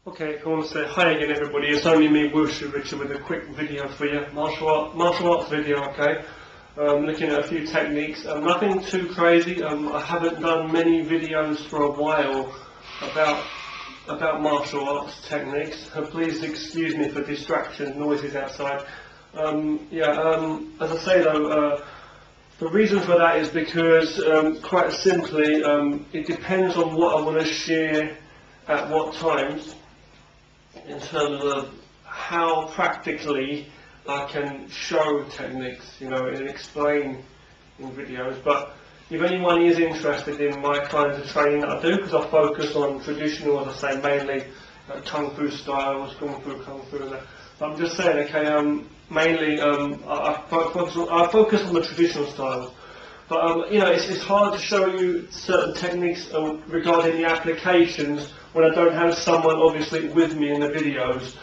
Okay, I want to say hi again everybody, it's only me, Wushu Richard, with a quick video for you, martial arts video, okay? Looking at a few techniques, nothing too crazy. I haven't done many videos for a while about martial arts techniques, please excuse me for distractions, noises outside. As I say though, the reason for that is because, quite simply, it depends on what I want to share at what times, in terms of how practically I can show techniques, and explain in videos. But if anyone is interested in my kinds of training that I do, because I focus on traditional, as I say, mainly Kung Fu styles, Kung Fu, and that. I'm just saying, okay, mainly I focus on the traditional styles. But it's hard to show you certain techniques regarding the applications when I don't have someone obviously with me in the videos.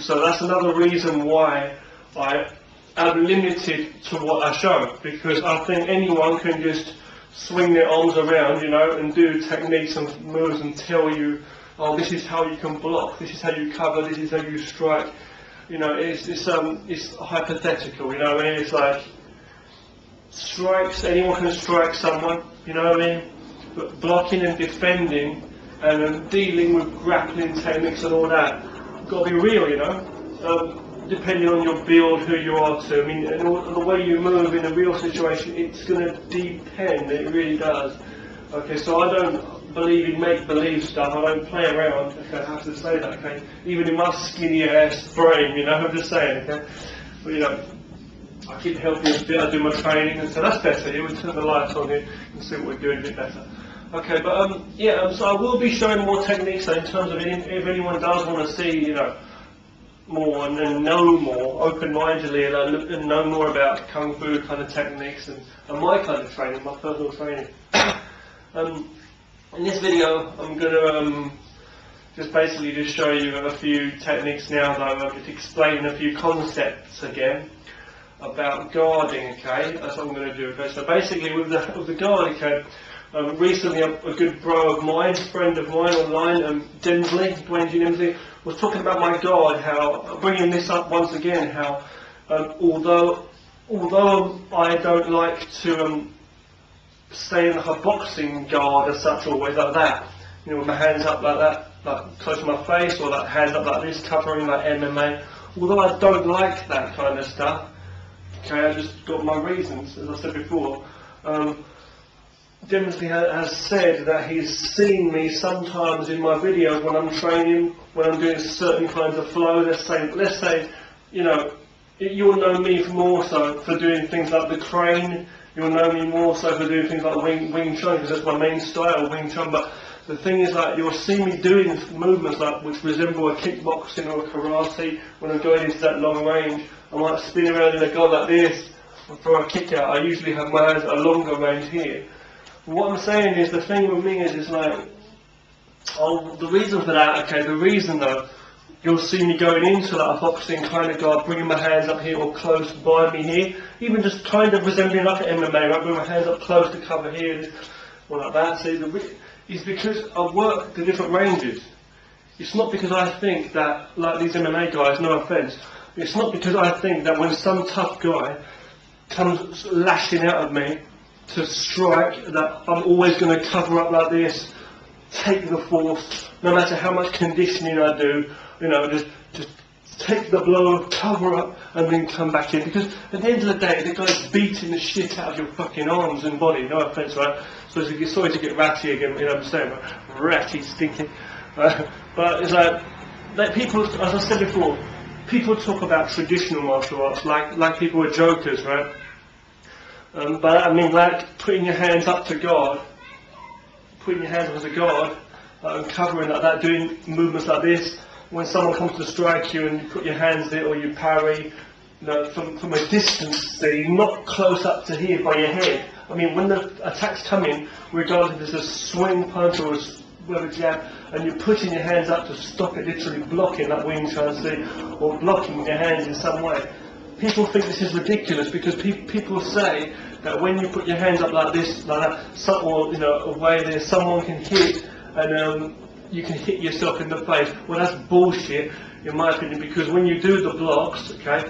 So that's another reason why I am limited to what I show, because I think anyone can just swing their arms around, and do techniques and moves and tell you, oh, this is how you can block, this is how you cover, this is how you strike. It's hypothetical. It's like strikes. Anyone can strike someone. But blocking and defending and dealing with grappling techniques and all that, got to be real. Depending on your build, who you are too. And the way you move in a real situation, it's going to depend. It really does. Okay, so I don't believe in make-believe stuff. I don't play around. Okay, I have to say that. Okay, even in my skinny ass brain, I'm just saying. Okay, but I keep helping a bit. I do my training, and so that's better. We turn the lights on here and see what we're doing a bit better. Okay, but so I will be showing more techniques in terms of if anyone does want to see, more and know more open-mindedly and know more about Kung Fu kind of techniques and my kind of training, my personal training. In this video, I'm going to just show you a few techniques now, though. I'm going to explain a few concepts again about guarding. Okay, that's what I'm going to do. Okay, so basically, with the guard, okay. Recently, a good bro of mine, friend of mine online, Dwayne G. Dimsley, was talking about my guard. How, bringing this up once again, how although I don't like to stay in like a boxing guard as such, always like that, with my hands up like that, like close to my face, or like hands up like this, covering like MMA. Although I don't like that kind of stuff, okay, I just got my reasons, as I said before. Dimsley has said that he's seen me sometimes in my videos when I'm training, when I'm doing certain kinds of flow. Let's say, you'll know me more so for doing things like the crane. You'll know me more so for doing things like Wing Chun, because that's my main style, Wing Chun. But the thing is, like, you'll see me doing movements like which resemble a kickboxing or a karate. When I'm going into that long range, I might spin around in a guard like this and throw a kick out. I usually have my hands at a longer range here. What I'm saying is, the thing with me is like, the reason for that, okay, the reason though, you'll see me going into like a boxing kind of guard, bringing my hands up here or close by me here, even just kind of resembling like an MMA, right, bring my hands up close to cover here, or like that. See, is because I work the different ranges. It's not because I think that, like these MMA guys, no offence, it's not because I think that when some tough guy comes lashing out at me to strike, that I'm always going to cover up like this, take the force, no matter how much conditioning I do, just take the blow, cover up, and then come back in. Because at the end of the day, the guy's beating the shit out of your fucking arms and body, no offence, right? So sorry to get ratty again, what I'm saying, right? Ratty, stinking. But it's like people, as I said before, people talk about traditional martial arts like people are jokers, right? But I mean, like putting your hands up to guard, putting your hands up as a guard, and covering like that, doing movements like this. When someone comes to strike you and you put your hands there, or you parry, from a distance, see, not close up to here by your head. I mean, when the attack's coming, regardless if it's a swing punch or a jab, and you're putting your hands up to stop it, literally blocking, like Wing Chun, see, or blocking your hands in some way. People think this is ridiculous because people say that when you put your hands up like this, like that, or a way there, someone can hit and you can hit yourself in the face. Well, that's bullshit, in my opinion, because when you do the blocks, okay,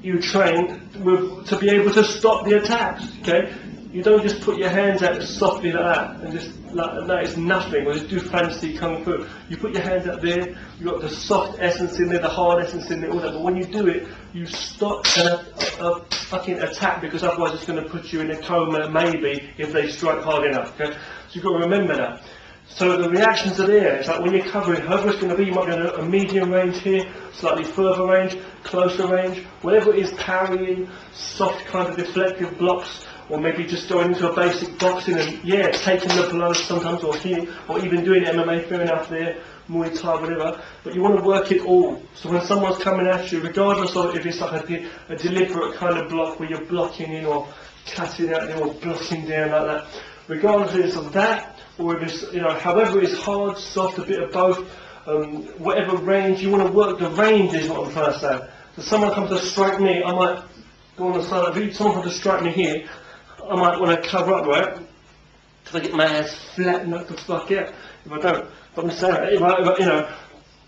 you train to be able to stop the attacks, okay? You don't just put your hands out softly like that, and just like that is nothing, or just do fancy kung fu. You put your hands out there, you've got the soft essence in there, the hard essence in there, all that, but when you do it, you stop a fucking attack, because otherwise it's going to put you in a coma, maybe, if they strike hard enough, okay? So you've got to remember that. So the reactions are there. It's like when you're covering, however it's going to be, you might be on a medium range here, slightly further range, closer range, whatever it is, parrying, soft kind of deflective blocks, or maybe just going into a basic boxing and, yeah, taking the blows sometimes, or hitting, or even doing MMA, fair enough there, Muay Thai, whatever, but you want to work it all. So when someone's coming at you, regardless of if it's like a deliberate kind of block where you're blocking in or cutting out there or blocking down like that, regardless of that, or if it's, you know, however it's hard, soft, a bit of both, whatever range, you want to work the range is what I'm trying to say. So someone comes to strike me, I might go on the side, if someone comes to strike me here, I might want to cover up, right? Because I get my ass flat and knock the fuck out if I don't. But I'm saying,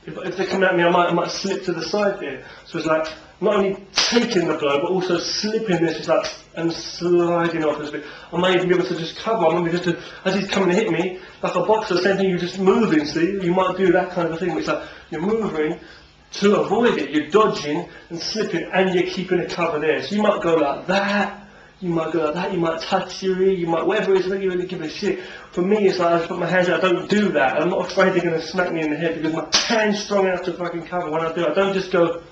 if they come at me, I might slip to the side there. So it's like, not only taking the blow, but also slipping this, it's like, and sliding off a bit. I may even be able to just cover, I may be just to, as he's coming to hit me, like a boxer, same thing, you're just moving, see? You might do that kind of thing, it's like, you're moving to avoid it, you're dodging and slipping, and you're keeping a cover there. So you might go like that, you might go like that, you might touch your ear, you might, whatever it is, you really give a shit. For me, it's like I just put my hands out, I don't do that. I'm not afraid they're going to smack me in the head because my hand's strong enough to fucking cover when I do it. I don't just go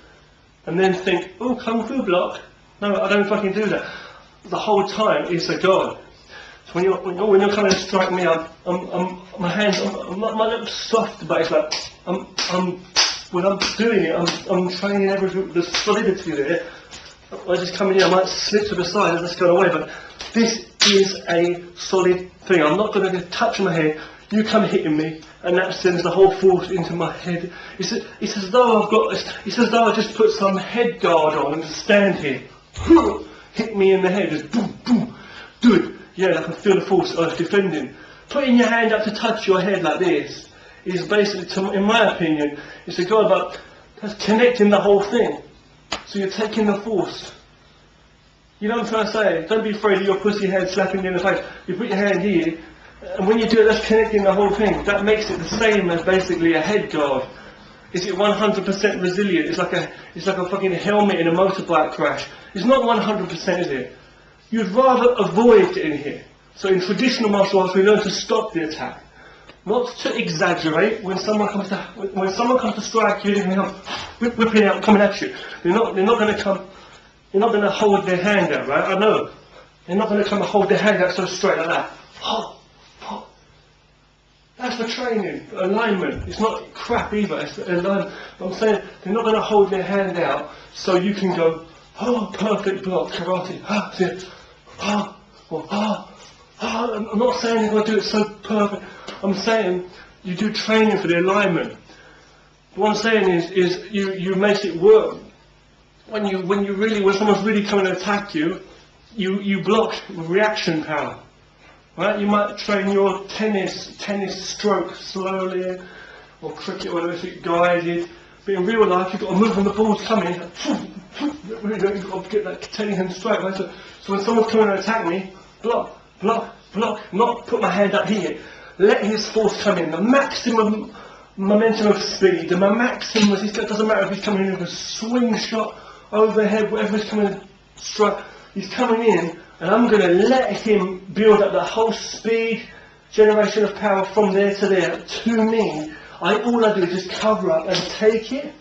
and then think, oh, kung fu block. No, I don't fucking do that. The whole time it's a guard. So when you're coming to strike me, my hands, my lips soft, but it's like, when I'm doing it, I'm training everything, the solidity there. I just come in here, I might slip to the side and just go away, but this is a solid thing. I'm not going to touch my head, you come hitting me, and that sends the whole force into my head. It's as though it's as though I just put some head guard on and stand here. Hit me in the head, just boom, boom, do it. Yeah, I can feel the force of defending. Putting your hand up to touch your head like this is basically, in my opinion, it's a guard, but that's connecting the whole thing. So you're taking the force. You know what I'm trying to say? Don't be afraid of your pussy head slapping you in the face. You put your hand here, and when you do it, that's connecting the whole thing. That makes it the same as basically a head guard. Is it 100% resilient? It's like a fucking helmet in a motorbike crash. It's not 100%, is it? You'd rather avoid getting hit. So in traditional martial arts, we learn to stop the attack. Not to exaggerate. When someone comes to strike you, they're going to come whipping out, coming at you. They're not going to come. You're not going to hold their hand out, right? I know. They're not going to come and hold their hand out so straight like that. That's for training, alignment. It's not crap either. It's alignment. But I'm saying they're not going to hold their hand out so you can go, oh, perfect block, karate. I'm not saying they're going to do it so perfect. I'm saying you do training for the alignment. What I'm saying is you make it work. When someone's really coming to attack you, you block reaction power. Right? You might train your tennis stroke slowly, or cricket, whether it's guided. But in real life, you've got to move when the ball's coming. You've got to get that tennis strike. Right? So when someone's coming to attack me, block, not put my hand up here. Let his force come in. The maximum momentum of speed, the maximum, it doesn't matter if he's coming in with a swing shot, overhead, whatever he's coming to strike, he's coming in, and I'm going to let him build up the whole speed, generation of power from there to there, to me. All I do is just cover up and take it.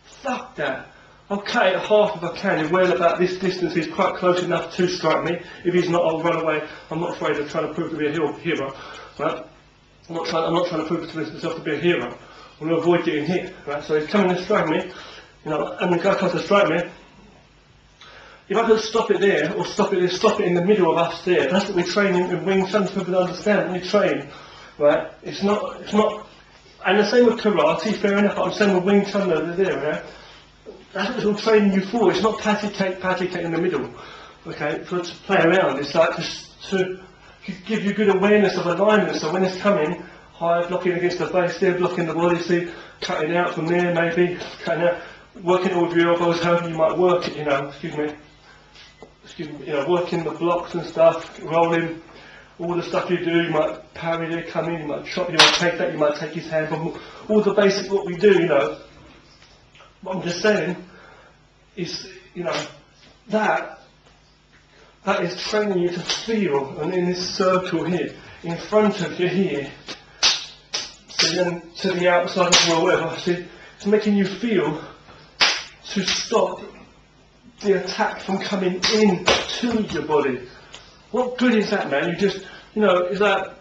Fuck that. I'll cut it half if I can, if well about this distance he's quite close enough to strike me. If he's not, I'll run away. I'm not afraid of trying to prove to be a hero. Right? I'm not trying to prove to myself to be a hero. I want to avoid getting hit. Right? So he's coming to strike me, and the guy comes to strike me. If I could stop it there, or stop it in the middle of us there, that's what we train in Wing Chun, so people understand when we train. Right? It's not, and the same with karate, fair enough, but I'm saying with Wing Chun over there, right? That's what it's all training you for. It's not patty cake in the middle. Okay, to play around. It's like just to give you good awareness of alignment, so when it's coming, high, blocking against the base there, blocking the body, see, cutting out from there maybe, cutting out, working it with your elbows, however you might work it, you know, you know, working the blocks and stuff, rolling, all the stuff you do, you might parry there, come in, you might chop, you might take that, you might take his hand, all the basic what we do, you know. What I'm just saying is, you know, that is training you to feel, and in this circle here, in front of you here, so then to the outside of the world, whatever, see, it's making you feel to stop the attack from coming in to your body. What good is that, man? You just, you know, is that,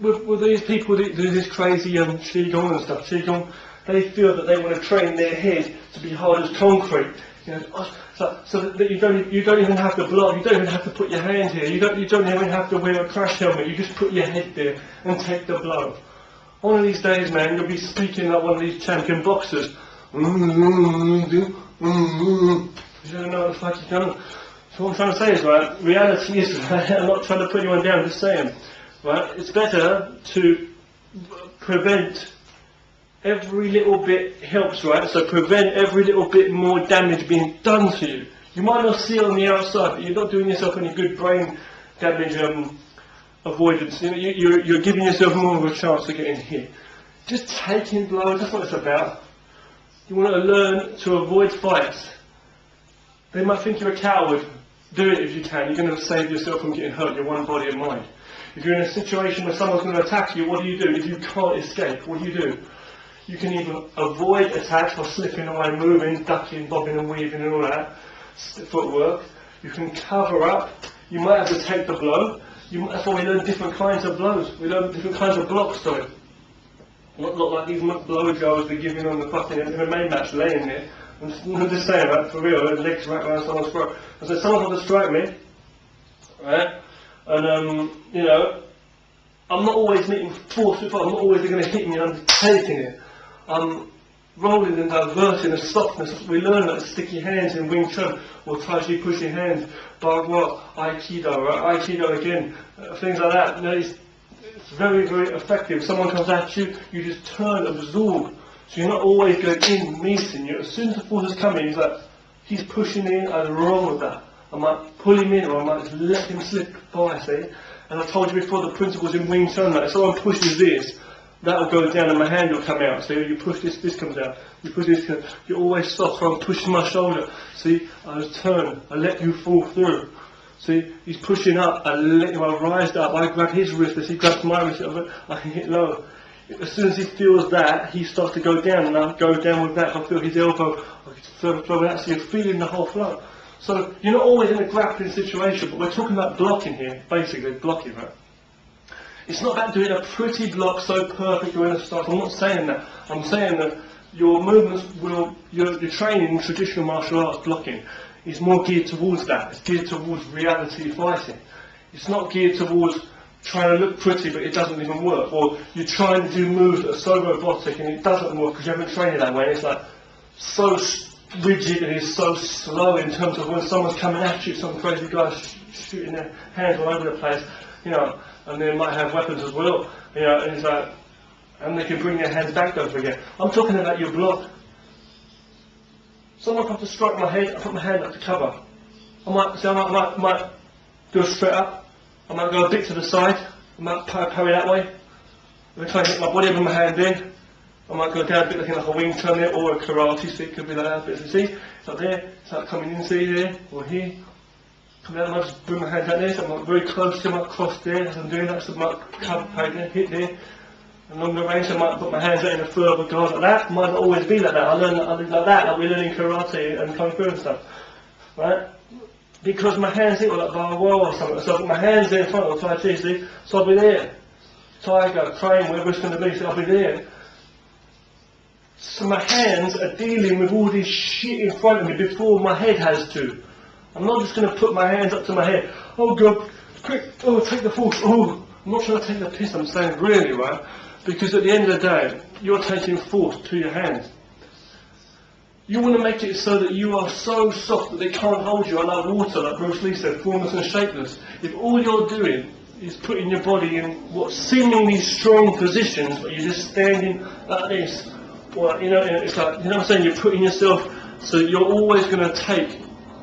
with these people that do this crazy Qigong and stuff, Qigong, they feel that they want to train their head to be hard as concrete. You know, so that you don't even have to block, you don't even have to put your hand here, you don't even have to wear a crash helmet, you just put your head there and take the blow. One of these days, man, you'll be speaking like one of these champion boxers. You don't know what the fuck you're doing. So what I'm trying to say is, right, reality is, right, I'm not trying to put anyone down, I'm just saying, right, it's better to prevent every little bit helps, right, so prevent every little bit more damage being done to you. You might not see it on the outside, but you're not doing yourself any good brain damage avoidance. You know, you're giving yourself more of a chance to get in here. Just taking blows, that's what it's about. You want to learn to avoid fights. They might think you're a coward. Do it if you can. You're going to save yourself from getting hurt, your one body and mind. If you're in a situation where someone's going to attack you, what do you do? If you can't escape, what do? You can either avoid attacks by slipping away, moving, ducking, bobbing and weaving and all that, footwork. You can cover up. You might have to take the blow. That's why we learn different kinds of blows. We learn different kinds of blocks, sorry. Not like these blowjobs they're giving on the fucking MMA match laying there. I'm just saying, right, for real, their legs right around someone's throat. And so someone has to strike me, right, and you know, I'm not always meeting force with it, I'm not always going to hit me, I'm taking it. I'm rolling and diverting the softness. We learn like sticky hands in Wing Chun, or Tai Chi pushing hands, Bagua, Aikido, right, Aikido again, things like that. You know, it's very, very effective. Someone comes at you, you just turn, absorb. So you're not always going in, meeting you. As soon as the force is coming, he's like, he's pushing in, I roll with that. I might pull him in, or I might just let him slip by, see? And I told you before the principles in Wing Chun, like, if someone pushes this, that will go down and my hand will come out. See, you push this, this comes out. You push this, you always stop, so I'm pushing my shoulder. See, I just turn, I let you fall through. See, he's pushing up, I let him, I rise up, I grab his wrist, as he grabs my wrist, I can hit lower. As soon as he feels that, he starts to go down, and I'll go down with that. If I feel his elbow, I can throw out, so you're feeling the whole flow. So, you're not always in a grappling situation, but we're talking about blocking here, basically, blocking, right? It's not about doing a pretty block so perfect you're in a start. I'm not saying that. I'm saying that your movements your training in traditional martial arts blocking is more geared towards that. It's geared towards reality fighting. It's not geared towards trying to look pretty but it doesn't even work. Or you're trying to do moves that are so robotic and it doesn't work because you haven't trained it that way. It's like so rigid and it's so slow in terms of when someone's coming at you, some crazy guys shooting their hands all over the place, you know, and they might have weapons as well, you know, and it's like, and they can bring their hands back, don't forget. I'm talking about your block. Someone comes to strike my head, I put my hand up to cover. I might go straight up, I might go a bit to the side, I might parry that way. I'm trying to hit my body with my hand in. I might go down a bit looking like a Wing Chun there, or a karate, so it could be like that, but you see, it's like there, it's like coming in, see there, or here. Come down, I might just bring my hand out there, so I might very close to my cross there, as I'm doing that, so I might cover there, hit there. And along the range I might put my hands out in a further guard like that. Might not always be like that. I learn like that, like we're learning karate and kung fu and stuff. Right? Because my hands here were like Bagua or something. So I put my hands there in front of the Tai Chi, see? So I'll be there. Tiger, crane, wherever it's going to be, so I'll be there. So my hands are dealing with all this shit in front of me before my head has to. I'm not just going to put my hands up to my head. Oh God, quick, oh take the force, oh. I'm not trying to take the piss, I'm saying really, right? Because at the end of the day, you're taking force to your hands. You want to make it so that you are so soft that they can't hold you like water, like Bruce Lee said, formless and shapeless. If all you're doing is putting your body in what seemingly strong positions, but you're just standing like this. Or, you know, it's like, you know what I'm saying? You're putting yourself so that you're always going to take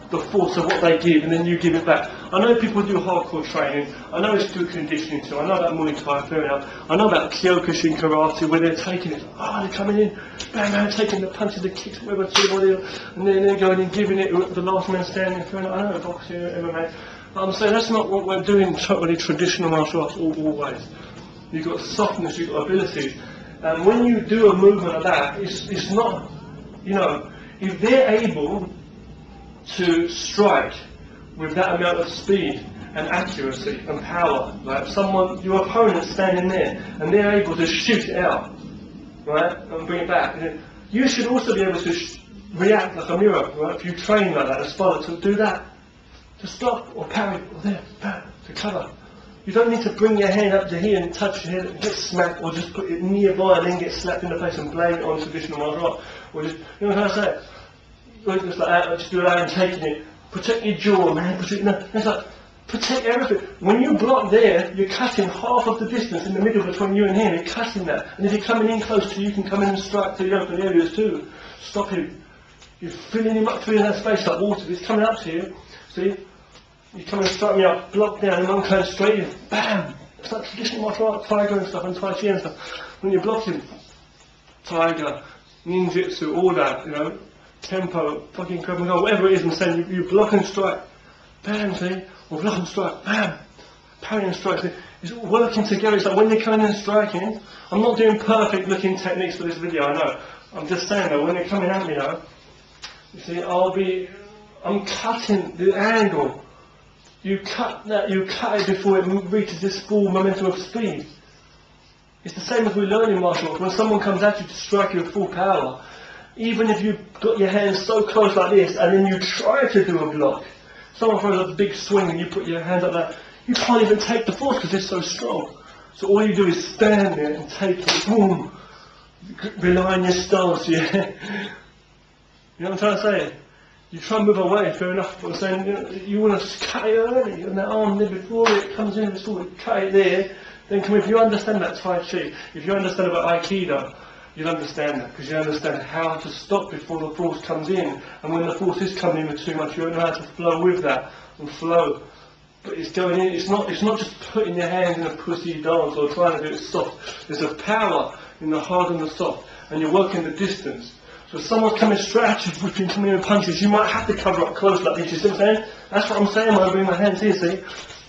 the force of what they give, and then you give it back. I know people do hardcore training. I know it's through conditioning too. I know about Muay Thai, fair enough. I know about Kyokushin karate, where they're taking it. Oh, they're coming in, bang, bang, taking the punches, the kicks, whatever, and then they're going and giving it with the last man standing. Fair enough. I know boxing, MMA. But I'm saying that's not what we're doing. Totally traditional martial arts always. You've got softness, you've got abilities, and when you do a movement like that, it's not, you know, if they're able to strike with that amount of speed and accuracy and power, like someone, your opponent standing there, and they're able to shoot it out, right, and bring it back, you should also be able to react like a mirror, right? If you train like that, aspire to do that, to stop or parry or there, to cover. You don't need to bring your hand up to here and touch your head and get smacked, or just put it nearby and then get slapped in the face and blame it on traditional martial art, or just, you know what I'm saying? Just like that, just do that and taking it. Protect your jaw, man. It's like, protect everything. When you block there, you're cutting half of the distance in the middle between you and him. You're cutting that. And if you're coming in close to you, can come in and strike to the open areas too. Stop him. You're filling him up, filling that space like water. He's coming up to you. See? You come and strike me up, block down, and one comes straight in. Bam! It's like traditional martial arts, tiger and stuff, and tai chi and stuff. When you're blocking, tiger, ninjutsu, all that, you know. Tempo, fucking Krav Maga, whatever it is, I'm saying you block and strike, bam, see, or block and strike, bam, parry and strike, see, it's all working together. It's like when you're coming in and striking, I'm not doing perfect looking techniques for this video, I know, I'm just saying though, when they're coming at me though, you see, I'm cutting the angle, you cut it before it reaches this full momentum of speed. It's the same as we learn in martial arts. When someone comes at you to strike you with full power, even if you've got your hands so close like this, and then you try to do a block, someone throws a big swing and you put your hands like that, you can't even take the force because it's so strong. So all you do is stand there and take it, boom, rely on your stance, yeah. You know what I'm trying to say? You try and move away, fair enough, but I'm saying, you want to cut it early, and that arm there before it comes in, cut it there, then come, if you understand that Tai Chi, if you understand about Aikido, you'll understand that, because you understand how to stop before the force comes in, and when the force is coming in with too much, you know how to flow with that, and flow. But it's going in, it's not just putting your hands in a pussy dance, or trying to do it soft. There's a power in the hard and the soft, and you're working the distance. So if someone's coming straight at you, whipping, coming in with punches, you might have to cover up close like this, you see what I'm saying? That's what I'm saying when I bring my hands here, see?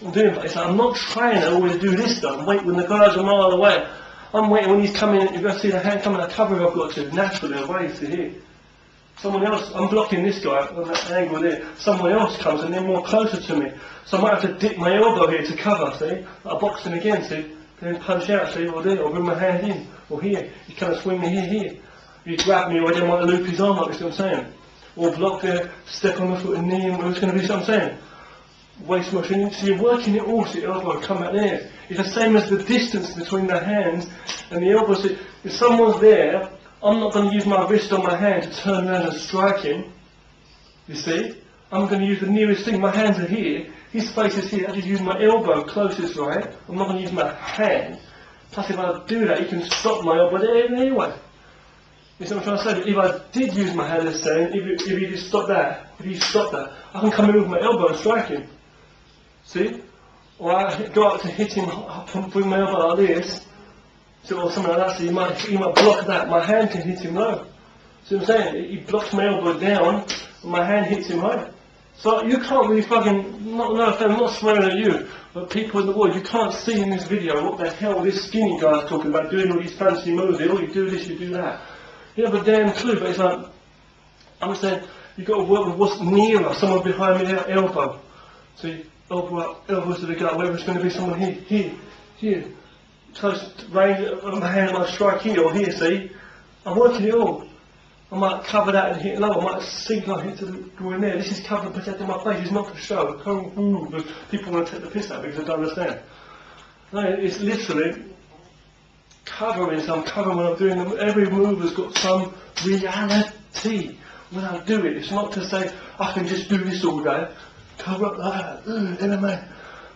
I'm doing it, it's like, I'm not trying to always do this stuff, and wait when the guy's a mile away. I'm waiting when he's coming, you're going to see the hand coming, I cover it, I've got to naturally away to here. Someone else, I'm blocking this guy on that angle there, someone else comes and they're more closer to me. So I might have to dip my elbow here to cover, see? Like boxing again, see? Then punch out, see? Or there, or bring my hand in, or here. You kind of swing me here. You grab me, or I don't want to loop his arm up, you see what I'm saying? Or block there, step on the foot and knee, and it's going to be, see what I'm saying? Waist motion, so you're working it all, so your elbow will come back there. It's the same as the distance between the hands and the elbow. So if someone's there, I'm not going to use my wrist on my hand to turn around and strike him. You see? I'm going to use the nearest thing. My hands are here. His face is here. I just use my elbow closest, right? I'm not going to use my hand. Plus, if I do that, you can stop my elbow there anyway. You see what I'm trying to say? But if I did use my hand, let's say, if you just stop that, I can come in with my elbow and strike him. See? Or I go up to hit him, bring my elbow like this, so, or something like that, so he might block that, my hand can hit him low. See what I'm saying? He blocks my elbow down, and my hand hits him high. So you can't really fucking, I'm not swearing at you, but people in the world, you can't see in this video what the hell this skinny guy's talking about, doing all these fancy moves, oh you do this, you do that. You have a damn clue, but it's like, I'm saying, you've got to work with what's nearer, someone behind me there, elbow. See? Elbow up, elbows to the gut, whether it's going to be someone here, close range of my hand, I might strike here or here, see? I'm working it all. I might cover that and hit low, I might sink and hit to the groin there. This is covering, protecting my face, it's not for show. People want to take the piss out because they don't understand. No, it's literally covering, so I'm covering when I'm doing them. Every move has got some reality when I do it. It's not to say, I can just do this all day. Cover up like that, MMA.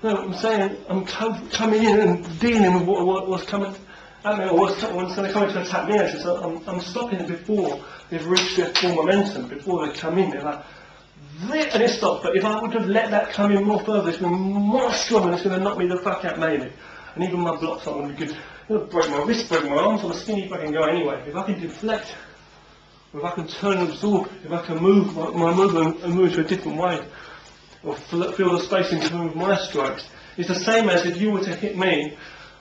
No, I'm saying I'm coming in and dealing with what's coming at me, or what's coming to attack me. Actually, so I'm stopping it before they've reached their full momentum, before they come in. They're like, and it stops. But if I would have let that come in more further, it's going to be more strong, and it's going to knock me the fuck out, maybe. And even my blocks aren't going to be good. It'll break my wrist, break my arms, I'm a skinny fucking guy anyway. If I can deflect, if I can turn and absorb, if I can move my movement and move to a different way, or feel the space in between my strikes, it's the same as if you were to hit me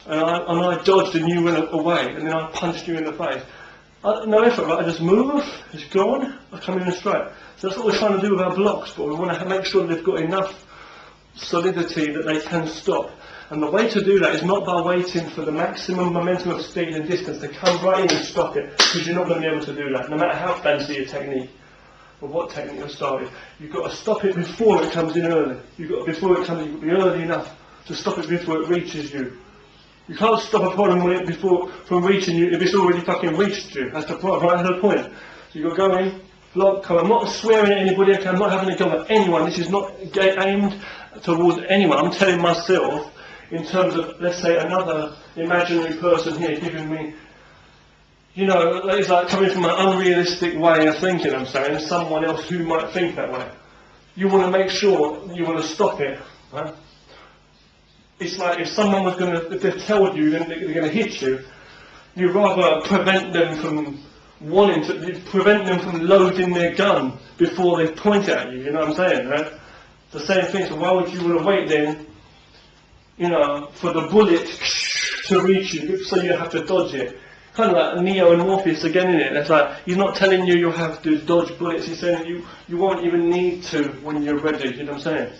and I dodged and you went away and then I punched you in the face. No effort, right? I just move, it's gone, I come in straight. So that's what we're trying to do with our blocks, but we want to make sure they've got enough solidity that they can stop. And the way to do that is not by waiting for the maximum momentum of speed and distance to come right in and stop it, because you're not going to be able to do that, no matter how fancy your technique or what technique you've started. You've got to stop it before it comes in early. Before it comes in, you've got to be early enough to stop it before it reaches you. You can't stop a problem from reaching you if it's already fucking reached you. That's the problem, right? That's the point. So you've got to go in, block, come. I'm not swearing at anybody, I'm not having a go at anyone. This is not aimed towards anyone. I'm telling myself, in terms of, let's say, another imaginary person here giving me, you know, it's like coming from an unrealistic way of thinking, I'm saying, someone else who might think that way. You want to make sure, you want to stop it, right? It's like if someone was going to, if they've told you then they're going to hit you, you'd rather prevent them from prevent them from loading their gun before they point at you, you know what I'm saying, right? The same thing, so why would you want to wait then, you know, for the bullet to reach you, so you have to dodge it? Kind of like Neo and Morpheus again, in it. It's like, he's not telling you have to dodge bullets, he's saying you won't even need to when you're ready, you know what I'm saying?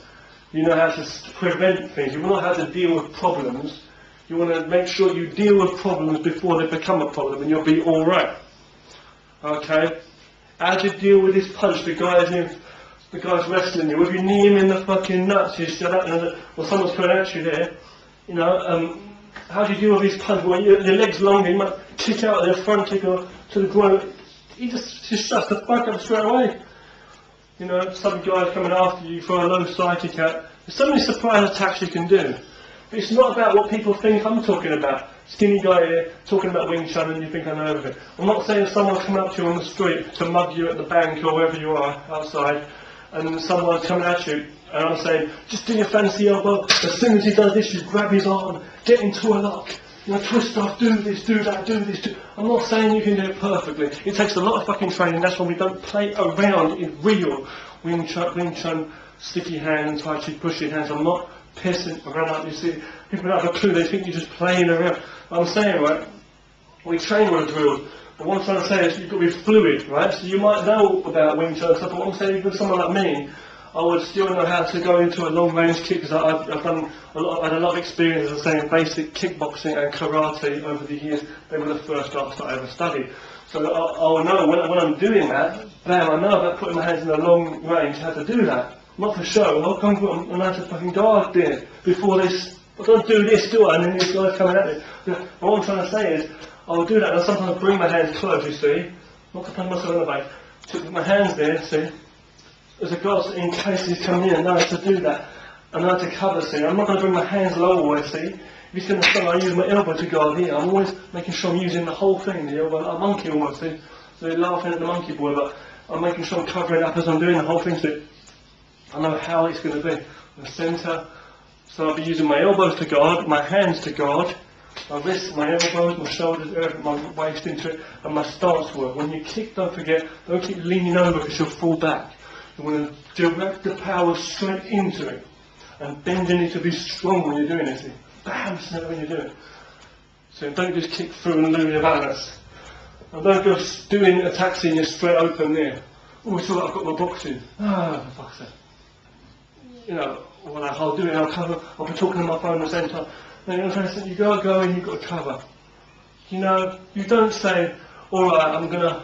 You know how to prevent things, you know how to deal with problems, you want to make sure you deal with problems before they become a problem and you'll be alright. Okay? How do you deal with this punch? The guy's wrestling you. If you knee him in the fucking nuts, you still or someone's coming at you there, you know, how do you deal with his punch? Well, your leg's long, you might kick out their front kick or to the groin. He just shuts the fuck up straight away. You know, some guy's coming after you for a low side kick out. There's so many surprise attacks you can do. But it's not about what people think I'm talking about. Skinny guy here, talking about Wing Chun and you think I know everything. I'm not saying someone come up to you on the street to mug you at the bank or wherever you are outside, and someone's coming at you, and I'm saying, just do your fancy elbow, as soon as he does this, you grab his arm, get into a lock, you know, twist off, do this, do that, do this, I'm not saying you can do it perfectly. It takes a lot of fucking training, that's why we don't play around in real Wing Chun, sticky hands, Tai Chi pushy hands. I'm not pissing around like you see. People don't have a clue, they think you're just playing around. I'm saying, right, we train with drills. But what I'm trying to say is you've got to be fluid, right? So you might know about Wing Chun and stuff, but what I'm saying, even someone like me, I would still know how to go into a long-range kick, because I've had a lot of experience, as I say, in basic kickboxing and karate over the years. They were the first arts that I ever studied. So I'll know when I'm doing that, bam, I know about putting my hands in a long range, how to do that. Not for show, I'll come and I have to fucking guard there before this. I don't do this, do I? And then this guy's coming at me. But what I'm trying to say is, I'll do that and I sometimes bring my hands close, you see, not to punch myself in the face, to put my hands there, see, as a guard in case he's coming in, and I have to do that, and I have to cover, see, I'm not going to bring my hands low always, see, if he's going to start, I use my elbow to guard here, I'm always making sure I'm using the whole thing, the elbow, like a monkey almost, see, so they're laughing at the monkey boy, but I'm making sure I'm covering up as I'm doing the whole thing, see, I know how it's going to be, the centre, so I'll be using my elbows to guard, my hands to guard, my wrists, my elbows, my shoulders, my waist into it, and my stance work. When you kick, don't forget, don't keep leaning over because you'll fall back. You want to direct the power straight into it. And bending it to be strong when you're doing it. Bam, snap when you do it. So don't just kick through and lose your balance. And don't go doing attacks in you straight open there. Oh, it's all right, I've got my boxing. Ah, for fuck's sake. You know, when I'll do it, I'll cover, I'll be talking on my phone at the same time. And you know, you've got to go and you've got to cover. You know, you don't say, alright, I'm going to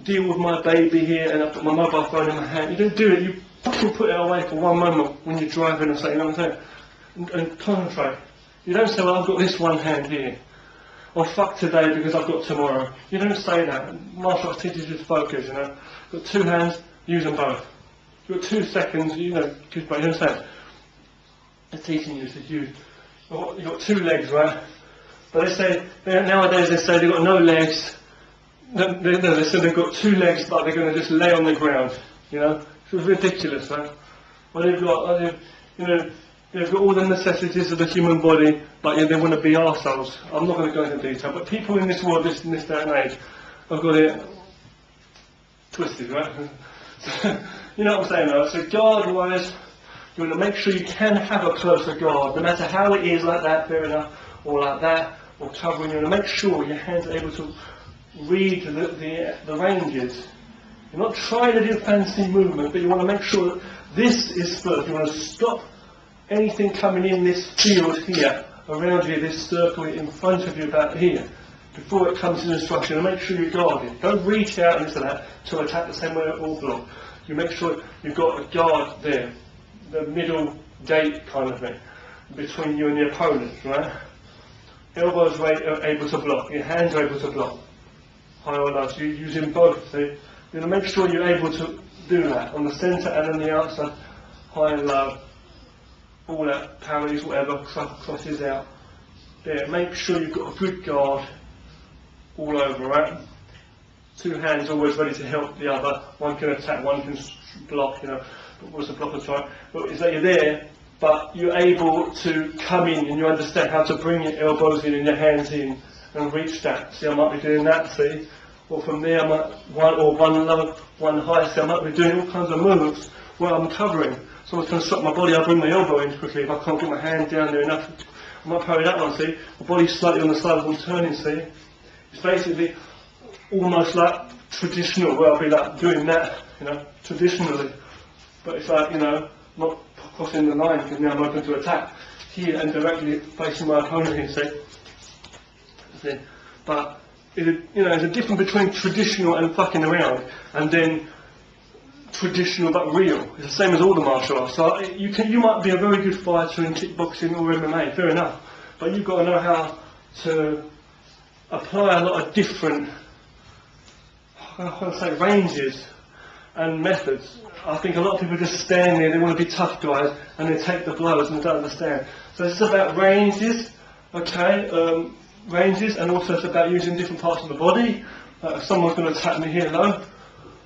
deal with my baby here and I've got my mobile phone in my hand. You don't do it, you fucking put it away for one moment when you're driving and say, you know what I'm saying? And concentrate. You don't say, well, I've got this one hand here. Or fuck today because I've got tomorrow. You don't say that. Martial arts teaches you to focus, you know. You've got two hands, use them both. You've got 2 seconds, you know, you don't say it. they're teaching you to use, you've got 2 legs, right? But they say, nowadays they say they've got no legs. They say they've got 2 legs, but they're going to just lay on the ground, you know? It's ridiculous, right? Well, they've got, you know, they've got all the necessities of the human body, but yeah, they want to be arseholes. I'm not going to go into detail, but people in this world, in this day and age, have got it twisted, right? You know what I'm saying, though? So guard-wise, you want to make sure you can have a closer guard, no matter how it is, like that, fair enough, or like that, or covering. You want to make sure your hands are able to read the ranges. You're not trying to do fancy movement, but you want to make sure that this is first. You want to stop anything coming in this field here, around you, this circle in front of you, about here, before it comes to instruction, and make sure you guard it. Don't reach out into that to attack the same way or block. You make sure you've got a guard there, the middle gate kind of thing, between you and the opponent, right? Elbows are able to block, your hands are able to block, high or low, so you're using both, see? You want to make sure you're able to do that on the centre and on the outside, high and low, all that, parries, whatever, crosses out. There, make sure you've got a good guard all over, right? 2 hands always ready to help the other. One can attack, one can block, you know. What's the blocker try? But is that you're there, but you're able to come in and you understand how to bring your elbows in and your hands in and reach that. See, I might be doing that, see? Or from there, I might, one low, one high, see, I might be doing all kinds of moves where I'm covering. Someone's going to stop my body, I'll bring my elbow in quickly. If I can't get my hand down there enough, I might parry that one, see? My body's slightly on the side, I'm turning, see? It's basically almost like traditional, where I'll be like doing that, you know, traditionally. But it's like, you know, not crossing the line, because now I'm open to attack here and directly facing my opponent here, see? But, you know, there's a difference between traditional and fucking around, and then traditional but real. It's the same as all the martial arts. So you might be a very good fighter in kickboxing or MMA, fair enough, but you've got to know how to apply a lot of different, how can I say, ranges and methods. I think a lot of people just stand there, they want to be tough guys, and they take the blows and they don't understand. So it's about ranges, okay, ranges, and also it's about using different parts of the body. If someone's going to attack me here low,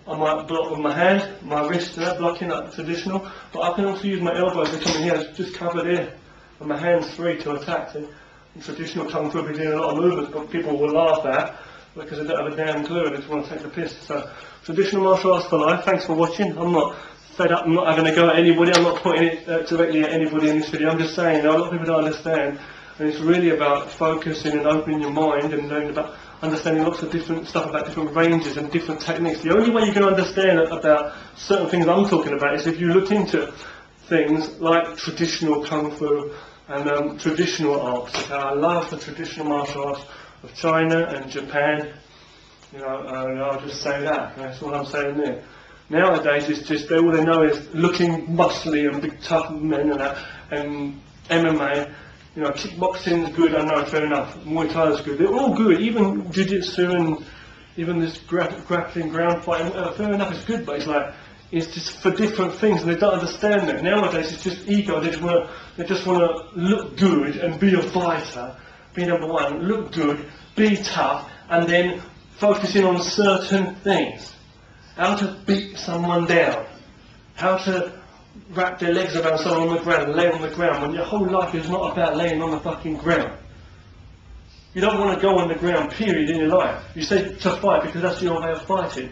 I might block with my hand, my wrist, blocking like traditional, but I can also use my elbows to come in here, just cover there, and my hands free to attack. See? In traditional Kung Fu, we're doing a lot of movements, but people will laugh at because they don't have a damn clue and they just want to take the piss. So, traditional martial arts for life. Thanks for watching. I'm not fed up, I'm not having a go at anybody, I'm not pointing it directly at anybody in this video. I'm just saying, you know, a lot of people don't understand, and it's really about focusing and opening your mind and learning about understanding lots of different stuff about different ranges and different techniques. The only way you can understand about certain things I'm talking about is if you look into things like traditional Kung Fu and traditional arts. I love the traditional martial arts of China and Japan, you know, and I'll just say that, that's all I'm saying there. Nowadays it's just, all they know is looking muscly and big tough men and that, and MMA, you know, kickboxing's good, I know, fair enough, Muay Thai is good, they're all good, even Jiu-Jitsu and even this grappling, ground fighting, fair enough, it's good, but it's like, it's just for different things, and they don't understand that. Nowadays it's just ego, they just want to look good and be a fighter, be number one, look good, be tough, and then focusing on certain things. How to beat someone down, how to wrap their legs around someone on the ground and lay on the ground, when your whole life is not about laying on the fucking ground. You don't want to go on the ground, period, in your life. You say to fight because that's your way of fighting.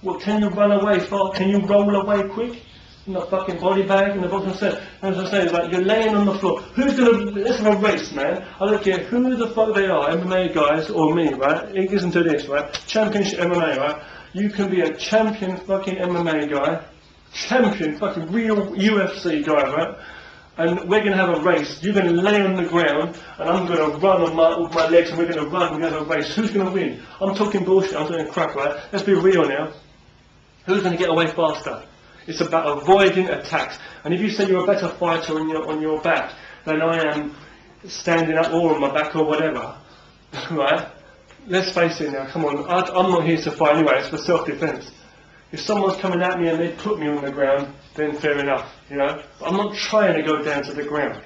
Well, can you run away fast? Can you roll away quick? In the fucking body bag? And the bottom said, as I say, it's like you're laying on the floor. Who's gonna, let's have a race, man. I don't care who the fuck they are, MMA guys or me, right? Listen to this, right? Championship MMA, right? You can be a champion fucking MMA guy, champion fucking real UFC guy, right? And we're going to have a race. You're going to lay on the ground, and I'm going to run on with my legs, and we're going to run, we're going to have a race. Who's going to win? I'm talking bullshit, I'm talking crap, right? Let's be real now. Who's going to get away faster? It's about avoiding attacks. And if you say you're a better fighter on your back than I am standing up or on my back or whatever, right? Let's face it now, come on. I'm not here to fight anyway, it's for self-defense. If someone's coming at me and they put me on the ground, then fair enough, you know. But I'm not trying to go down to the ground.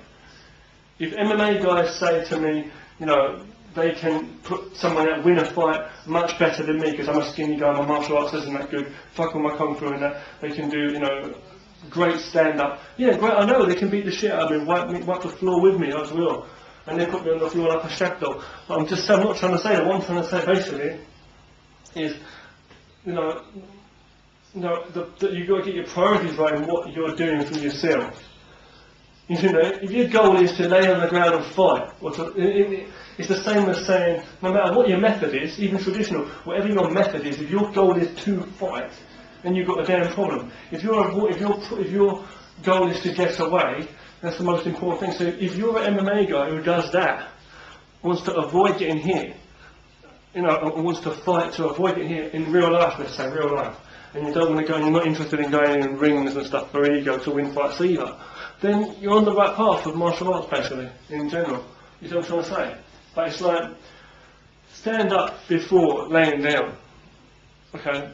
if MMA guys say to me, you know, they can put someone out, win a fight much better than me because I'm a skinny guy, my martial arts isn't that good, fuck all my kung fu and that, they can do, you know, great stand-up. Yeah, great, I know, they can beat the shit out of me, wipe the floor with me as well. And then put me on the floor like a shackle. But I'm not trying to say that. What I'm trying to say basically is, you know, you've got to get your priorities right in what you're doing for yourself. You know, if your goal is to lay on the ground and fight, it's the same as saying, no matter what your method is, even traditional, whatever your method is, if your goal is to fight, then you've got a damn problem. If your goal is to get away, that's the most important thing. So if you're an MMA guy who does that, wants to avoid getting hit, you know, or wants to fight to avoid getting hit in real life, let's say real life, and you don't want to go, and you're not interested in going in rings and stuff for ego to win fights either, then you're on the right path with martial arts basically, in general. You know what I'm trying to say? But it's like, stand up before laying down. Okay?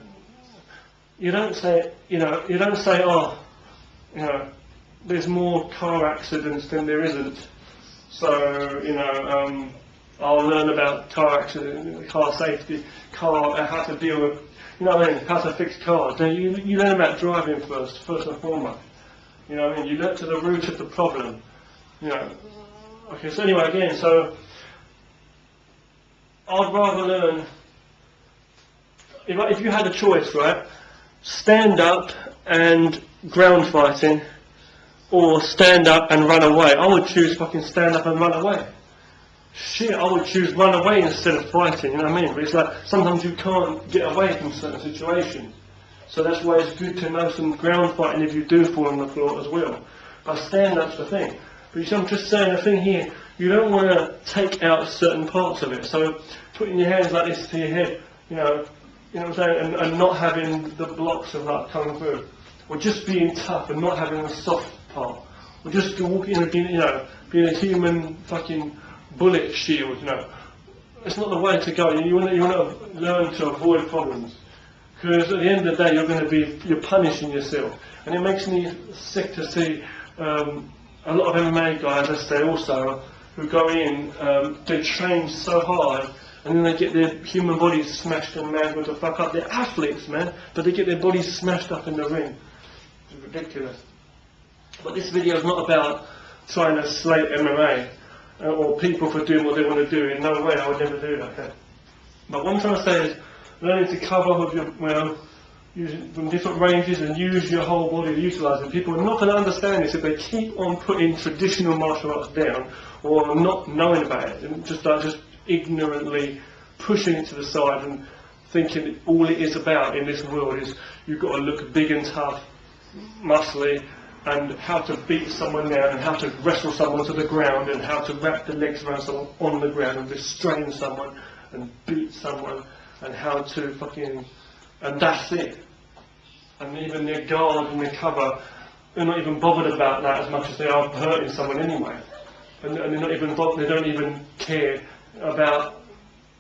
You don't say, oh, you know, there's more car accidents than there isn't. So, you know, I'll learn about car accidents, car safety, how to deal with, you know what I mean, how to fix cars. Now, you learn about driving first and foremost. You know what I mean? You look to the root of the problem. You know. Okay, so anyway, again, so I'd rather learn, if you had a choice, right, stand up and ground fighting, or stand up and run away. I would choose fucking stand up and run away. Shit, I would choose run away instead of fighting, you know what I mean? But it's like, sometimes you can't get away from certain situations. So that's why it's good to know some ground fighting if you do fall on the floor as well. But stand up's the thing. But you see, I'm just saying the thing here, you don't want to take out certain parts of it. So putting your hands like this to your head, you know what I'm saying, and not having the blocks of like kung fu. Or just being tough and not having a soft part. Or just walking, being a human fucking bullet shield, you know. It's not the way to go. You want to learn to avoid problems. Because at the end of the day, you're punishing yourself. And it makes me sick to see a lot of MMA guys, I say also, who go in, they train so hard, and then they get their human bodies smashed and mangled the fuck up. They're athletes, man, but they get their bodies smashed up in the ring. It's ridiculous. But this video is not about trying to slate MMA or people for doing what they want to do. In no way, I would never do that. Okay? But what I'm trying to say is learning to cover with your, using from different ranges and use your whole body to utilise it. People are not going to understand this if they keep on putting traditional martial arts down or not knowing about it and just ignorantly pushing it to the side and thinking all it is about in this world is you've got to look big and tough, muscly, and how to beat someone down and how to wrestle someone to the ground and how to wrap the legs around someone on the ground and restrain someone and beat someone and how to fucking, and that's it. And even their guard and their cover, they're not even bothered about that as much as they are hurting someone anyway. And they're not even they don't even care about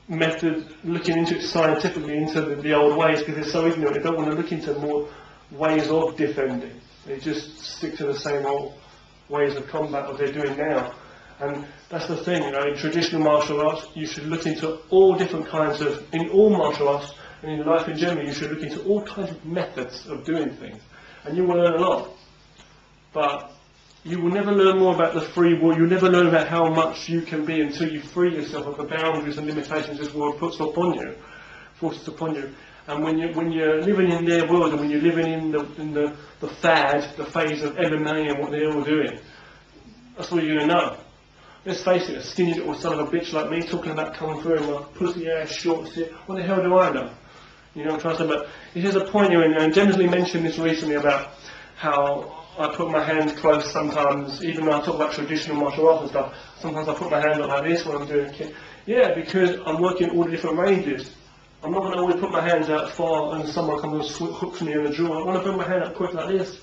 method, looking into it scientifically, into the old ways, because they're so ignorant. They don't want to look into more ways of defending. They just stick to the same old ways of combat that they're doing now. And that's the thing, in traditional martial arts, you should look into all different kinds of, in all martial arts, and in life in general, you should look into all kinds of methods of doing things. And you will learn a lot. But you will never learn more about the free will. You'll never learn about how much you can be until you free yourself of the boundaries and limitations this world puts upon you, forces upon you. And when you're living in their world and when you're living in the fad, the phase of MMA and what they're all doing, that's what you're going to know. Let's face it, a skinny little son of a bitch like me talking about kung fu and my pussy ass short shit, what the hell do I know? You know what I'm trying to say? But it is a point here, and Jennifer mentioned this recently about how I put my hands close sometimes, even though I talk about traditional martial arts and stuff, sometimes I put my hand up like this when I'm doing a kick. Yeah, because I'm working all the different ranges. I'm not going to always put my hands out far and someone comes and hooks me in the jaw. I want to put my hand up quick like this,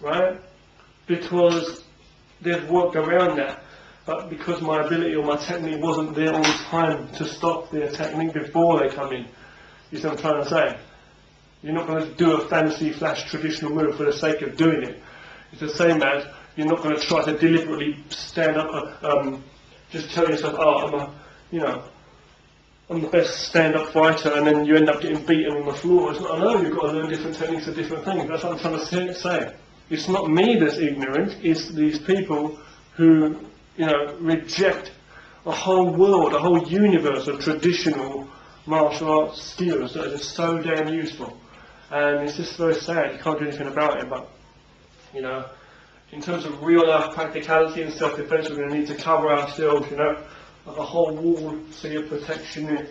right? Because they've worked around that. But because my ability or my technique wasn't there all the time to stop their technique before they come in. You see what I'm trying to say? You're not going to do a fancy flash traditional move for the sake of doing it. It's the same as You're not going to try to deliberately stand up, just tell yourself, oh, I'm the best stand-up fighter, and then you end up getting beaten on the floor. It's not, I know you've got to learn different techniques for different things. That's what I'm trying to say. It's not me that's ignorant. It's these people who, reject a whole world, a whole universe of traditional martial arts skills that are just so damn useful. And it's just very sad. You can't do anything about it. But in terms of real life practicality and self-defense, we're going to need to cover ourselves, like a whole wall, so you're protecting it,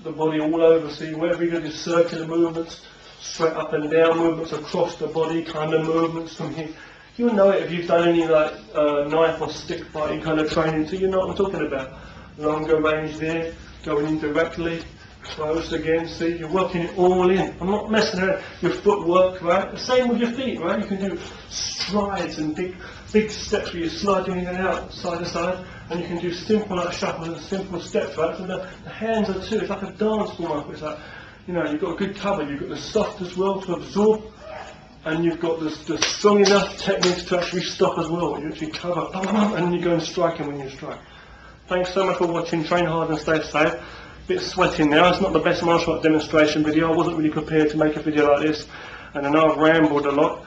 the body all over, so wherever you go, do circular movements, straight up and down movements, across the body kind of movements from here. You'll know it if you've done any knife or stick fighting kind of training, so you know what I'm talking about. Longer range there, going in directly, close again, see, you're working it all in. I'm not messing around. Your footwork, right? The same with your feet, right? You can do strides and big steps where you're sliding in and out, side to side, and you can do simple shuffles and simple steps, right? So the hands are too, it's like a dance form. It's like, you've got a good cover, you've got the soft as well to absorb, and you've got the strong enough techniques to actually stop as well. You actually cover, and you go and strike when you strike. Thanks so much for watching. Train hard and stay safe. Bit sweating now. It's not the best martial art demonstration video. I wasn't really prepared to make a video like this, and I know I've rambled a lot.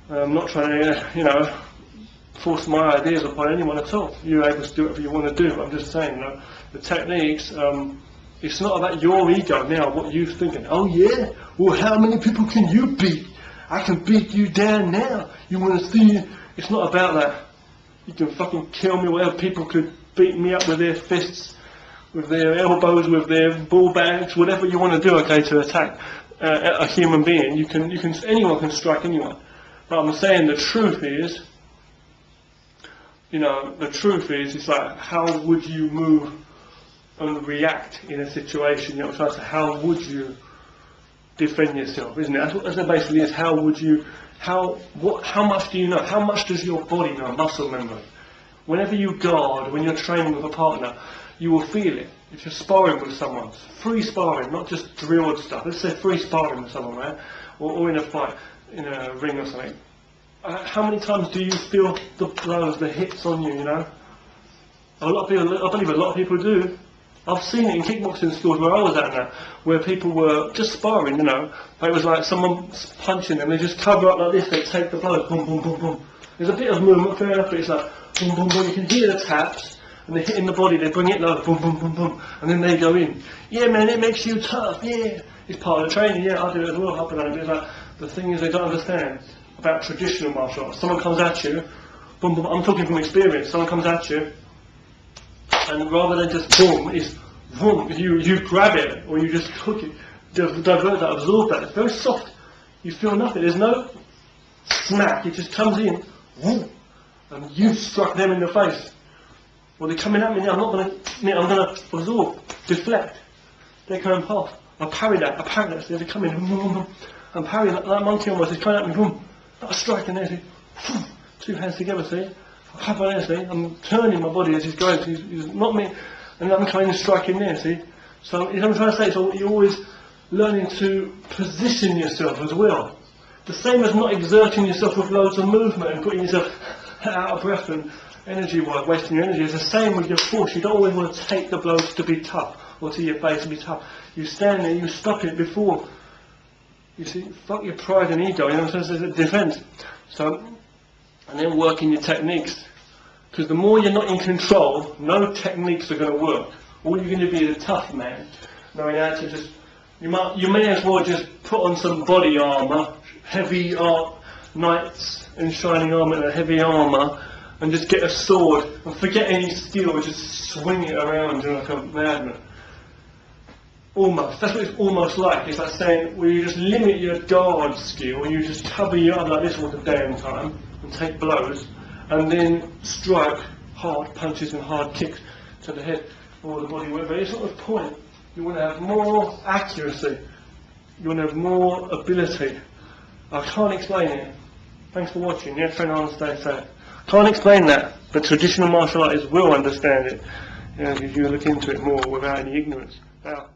I'm not trying to, force my ideas upon anyone at all. You're able to do whatever you want to do. I'm just saying, the techniques. It's not about your ego now. What you're thinking? Oh yeah. Well, how many people can you beat? I can beat you down now. You want to see? It's not about that. You can fucking kill me. Whatever people could beat me up with their fists, with their elbows, with their ball bags, whatever you want to do, okay, to attack a human being. Anyone can strike anyone. But I'm saying the truth is, it's like, how would you move and react in a situation? How would you defend yourself, isn't it? That's what it basically is. How would you, how much do you know? How much does your body know, muscle memory? Whenever you guard, when you're training with a partner, you will feel it. If you're sparring with someone, free sparring, not just drilled stuff. Let's say free sparring with someone, right? Or in a fight, in a ring or something. How many times do you feel the blows, the hits on you, A lot of people, I believe a lot of people do. I've seen it in kickboxing schools where I was at now, where people were just sparring, but it was like someone punching them, they just cover up like this, they take the blow, boom, boom, boom, boom. There's a bit of movement, fair enough, but it's like, boom, boom, boom, you can hear the taps, and they hit in the body, they bring it low, boom, boom, boom, boom, and then they go in. Yeah, man, it makes you tough, yeah. It's part of the training, yeah, I do it as well, I've done it, but it's like, the thing is they don't understand about traditional martial arts. Someone comes at you, boom, boom, I'm talking from experience, someone comes at you, and rather than just boom, it's boom, you grab it, or you just hook it, divert that, absorb that, it's very soft, you feel nothing, there's no smack, it just comes in, whoom, and you struck them in the face. Well, they're coming at me now, I'm going to absorb, deflect, they're coming past, I parry that, so they're coming, I'm parrying that monkey almost, it's coming at me, boom, I strike and there, see, two hands together, see, I have on there, see, I'm turning my body as he's going, so he's not me, and I'm coming and striking there, see. So what I'm trying to say is you're always learning to position yourself as well. The same as not exerting yourself with loads of movement and putting yourself out of breath and energy-wise, wasting your energy. It's the same with your force. You don't always want to take the blows to be tough, or to your face to be tough. You stand there, you stop it before. You see, fuck your pride and ego, so it's a defense. So, and then working your techniques. Because the more you're not in control, no techniques are going to work. All you're going to be is a tough man, knowing how to just, you may as well just put on some body armour, heavy knights in shining armour and a heavy armour, and just get a sword, and forget any skill, just swing it around like a madman. Almost, that's what it's almost like. It's like saying, well, you just limit your guard skill, you just cover your arm like this all the damn time, and take blows, and then strike hard punches and hard kicks to the head or the body, whatever. It's not the point. You want to have more accuracy. You want to have more ability. I can't explain it. Thanks for watching. Yeah, train hard and stay safe. Can't explain that, but traditional martial artists will understand it if you look into it more without any ignorance. Now,